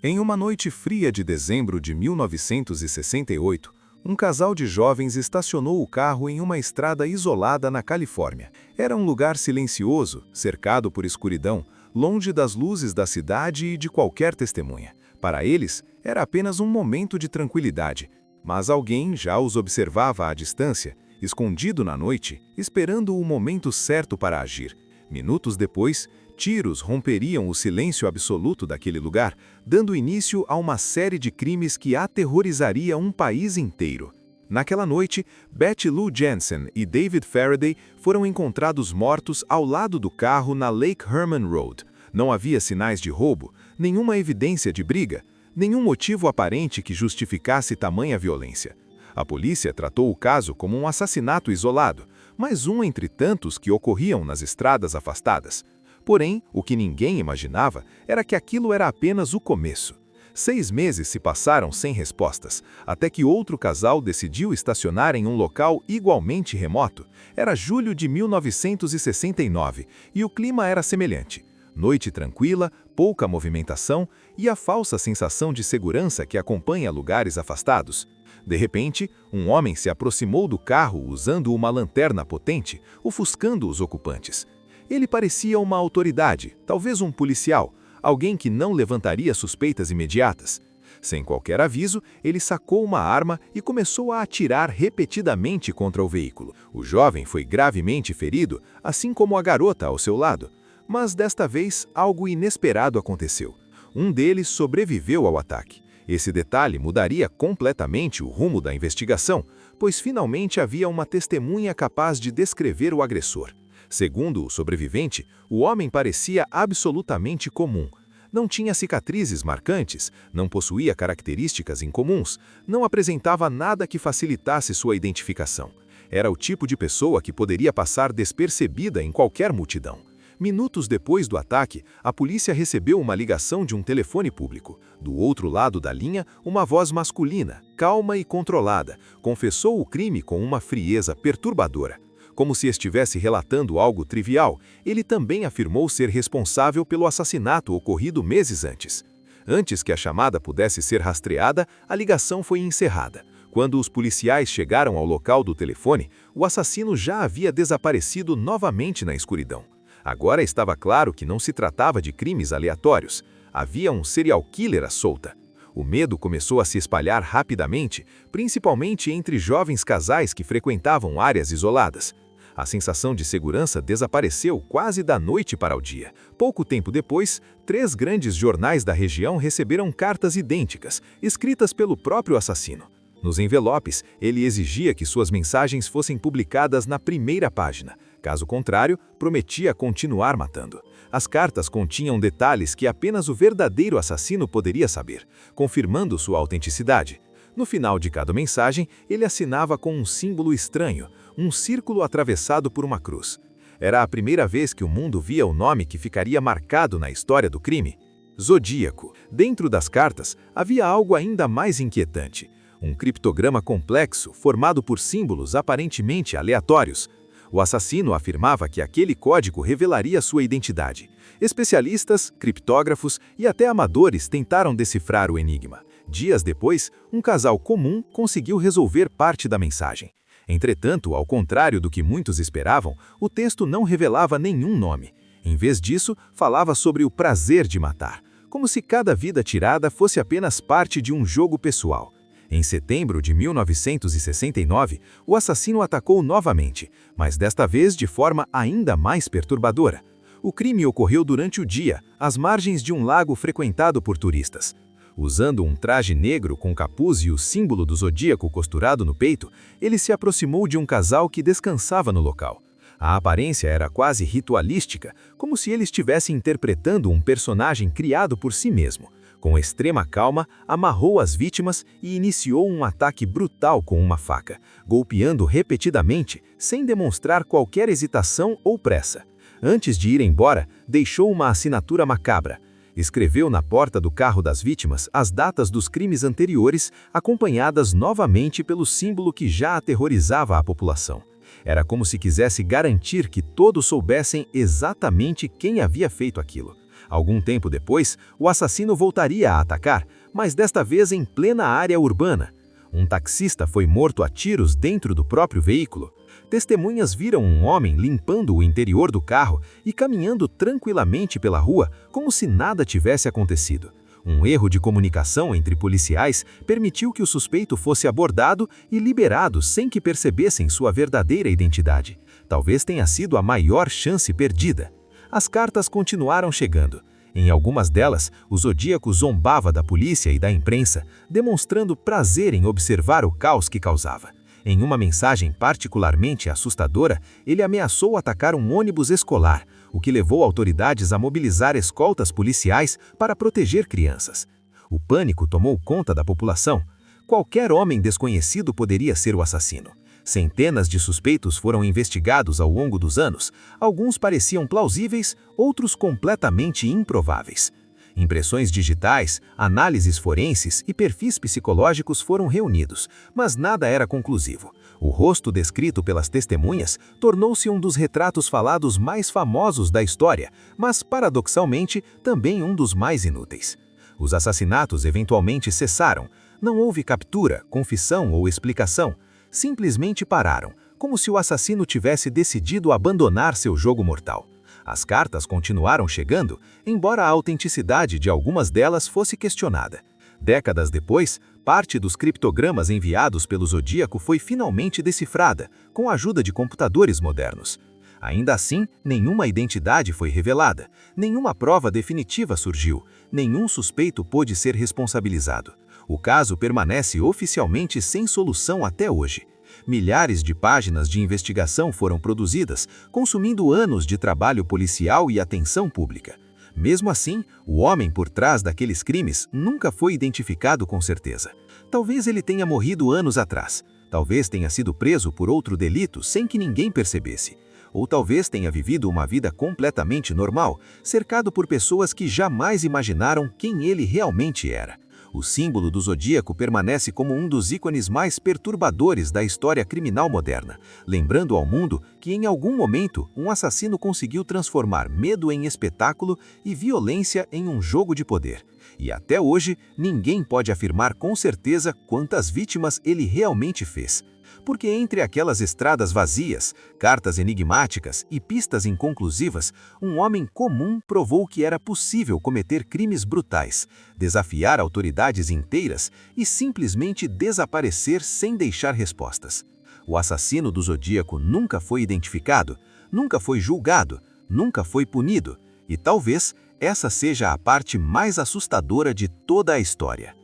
Em uma noite fria de dezembro de 1968, um casal de jovens estacionou o carro em uma estrada isolada na Califórnia. Era um lugar silencioso, cercado por escuridão, longe das luzes da cidade e de qualquer testemunha. Para eles, era apenas um momento de tranquilidade, mas alguém já os observava à distância, escondido na noite, esperando o momento certo para agir. Minutos depois, tiros romperiam o silêncio absoluto daquele lugar, dando início a uma série de crimes que aterrorizaria um país inteiro. Naquela noite, Betty Lou Jensen e David Faraday foram encontrados mortos ao lado do carro na Lake Herman Road. Não havia sinais de roubo, nenhuma evidência de briga, nenhum motivo aparente que justificasse tamanha violência. A polícia tratou o caso como um assassinato isolado, mais um entre tantos que ocorriam nas estradas afastadas. Porém, o que ninguém imaginava era que aquilo era apenas o começo. 6 meses se passaram sem respostas, até que outro casal decidiu estacionar em um local igualmente remoto. Era julho de 1969 e o clima era semelhante. Noite tranquila, pouca movimentação e a falsa sensação de segurança que acompanha lugares afastados. De repente, um homem se aproximou do carro usando uma lanterna potente, ofuscando os ocupantes. Ele parecia uma autoridade, talvez um policial, alguém que não levantaria suspeitas imediatas. Sem qualquer aviso, ele sacou uma arma e começou a atirar repetidamente contra o veículo. O jovem foi gravemente ferido, assim como a garota ao seu lado. Mas desta vez, algo inesperado aconteceu. Um deles sobreviveu ao ataque. Esse detalhe mudaria completamente o rumo da investigação, pois finalmente havia uma testemunha capaz de descrever o agressor. Segundo o sobrevivente, o homem parecia absolutamente comum. Não tinha cicatrizes marcantes, não possuía características incomuns, não apresentava nada que facilitasse sua identificação. Era o tipo de pessoa que poderia passar despercebida em qualquer multidão. Minutos depois do ataque, a polícia recebeu uma ligação de um telefone público. Do outro lado da linha, uma voz masculina, calma e controlada, confessou o crime com uma frieza perturbadora. Como se estivesse relatando algo trivial, ele também afirmou ser responsável pelo assassinato ocorrido meses antes. Antes que a chamada pudesse ser rastreada, a ligação foi encerrada. Quando os policiais chegaram ao local do telefone, o assassino já havia desaparecido novamente na escuridão. Agora estava claro que não se tratava de crimes aleatórios. Havia um serial killer à solta. O medo começou a se espalhar rapidamente, principalmente entre jovens casais que frequentavam áreas isoladas. A sensação de segurança desapareceu quase da noite para o dia. Pouco tempo depois, 3 grandes jornais da região receberam cartas idênticas, escritas pelo próprio assassino. Nos envelopes, ele exigia que suas mensagens fossem publicadas na primeira página. Caso contrário, prometia continuar matando. As cartas continham detalhes que apenas o verdadeiro assassino poderia saber, confirmando sua autenticidade. No final de cada mensagem, ele assinava com um símbolo estranho, um círculo atravessado por uma cruz. Era a primeira vez que o mundo via o nome que ficaria marcado na história do crime. Zodíaco. Dentro das cartas, havia algo ainda mais inquietante. Um criptograma complexo, formado por símbolos aparentemente aleatórios. O assassino afirmava que aquele código revelaria sua identidade. Especialistas, criptógrafos e até amadores tentaram decifrar o enigma. Dias depois, um casal comum conseguiu resolver parte da mensagem. Entretanto, ao contrário do que muitos esperavam, o texto não revelava nenhum nome. Em vez disso, falava sobre o prazer de matar, como se cada vida tirada fosse apenas parte de um jogo pessoal. Em setembro de 1969, o assassino atacou novamente, mas desta vez de forma ainda mais perturbadora. O crime ocorreu durante o dia, às margens de um lago frequentado por turistas. Usando um traje negro com capuz e o símbolo do zodíaco costurado no peito, ele se aproximou de um casal que descansava no local. A aparência era quase ritualística, como se ele estivesse interpretando um personagem criado por si mesmo. Com extrema calma, amarrou as vítimas e iniciou um ataque brutal com uma faca, golpeando repetidamente, sem demonstrar qualquer hesitação ou pressa. Antes de ir embora, deixou uma assinatura macabra. Escreveu na porta do carro das vítimas as datas dos crimes anteriores, acompanhadas novamente pelo símbolo que já aterrorizava a população. Era como se quisesse garantir que todos soubessem exatamente quem havia feito aquilo. Algum tempo depois, o assassino voltaria a atacar, mas desta vez em plena área urbana. Um taxista foi morto a tiros dentro do próprio veículo. Testemunhas viram um homem limpando o interior do carro e caminhando tranquilamente pela rua, como se nada tivesse acontecido. Um erro de comunicação entre policiais permitiu que o suspeito fosse abordado e liberado sem que percebessem sua verdadeira identidade. Talvez tenha sido a maior chance perdida. As cartas continuaram chegando. Em algumas delas, o Zodíaco zombava da polícia e da imprensa, demonstrando prazer em observar o caos que causava. Em uma mensagem particularmente assustadora, ele ameaçou atacar um ônibus escolar, o que levou autoridades a mobilizar escoltas policiais para proteger crianças. O pânico tomou conta da população. Qualquer homem desconhecido poderia ser o assassino. Centenas de suspeitos foram investigados ao longo dos anos. Alguns pareciam plausíveis, outros completamente improváveis. Impressões digitais, análises forenses e perfis psicológicos foram reunidos, mas nada era conclusivo. O rosto descrito pelas testemunhas tornou-se um dos retratos falados mais famosos da história, mas, paradoxalmente, também um dos mais inúteis. Os assassinatos eventualmente cessaram. Não houve captura, confissão ou explicação. Simplesmente pararam, como se o assassino tivesse decidido abandonar seu jogo mortal. As cartas continuaram chegando, embora a autenticidade de algumas delas fosse questionada. Décadas depois, parte dos criptogramas enviados pelo Zodíaco foi finalmente decifrada, com a ajuda de computadores modernos. Ainda assim, nenhuma identidade foi revelada, nenhuma prova definitiva surgiu, nenhum suspeito pôde ser responsabilizado. O caso permanece oficialmente sem solução até hoje. Milhares de páginas de investigação foram produzidas, consumindo anos de trabalho policial e atenção pública. Mesmo assim, o homem por trás daqueles crimes nunca foi identificado com certeza. Talvez ele tenha morrido anos atrás. Talvez tenha sido preso por outro delito sem que ninguém percebesse. Ou talvez tenha vivido uma vida completamente normal, cercado por pessoas que jamais imaginaram quem ele realmente era. O símbolo do Zodíaco permanece como um dos ícones mais perturbadores da história criminal moderna, lembrando ao mundo que em algum momento um assassino conseguiu transformar medo em espetáculo e violência em um jogo de poder. E até hoje, ninguém pode afirmar com certeza quantas vítimas ele realmente fez. Porque entre aquelas estradas vazias, cartas enigmáticas e pistas inconclusivas, um homem comum provou que era possível cometer crimes brutais, desafiar autoridades inteiras e simplesmente desaparecer sem deixar respostas. O assassino do Zodíaco nunca foi identificado, nunca foi julgado, nunca foi punido, e talvez essa seja a parte mais assustadora de toda a história.